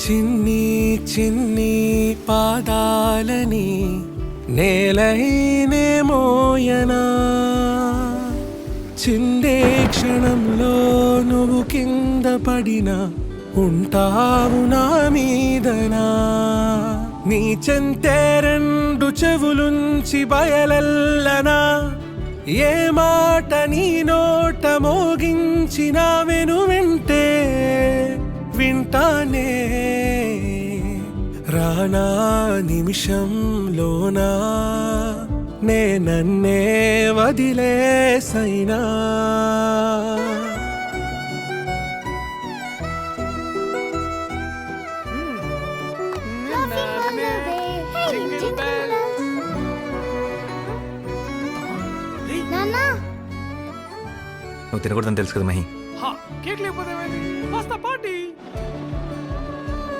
చిన్ని చిన్ని పాదాలని నేలైనే మోయనా, చిందే క్షణంలో నువ్వు కింద పడినా ఉంటావు నా మీదనా. నీ చెంతే రెండు చెవులుంచి బయలెల్లనా, ఏ మాట నీ నోట మోగించినా వెను వింటే వింటానే. రానా నిమిషంలోనా నే నన్నే వదిలేసైనా. నువ్వు తినకూడదని తెలుసు కదా మహి. కేక్ లేకపోతే పార్టీ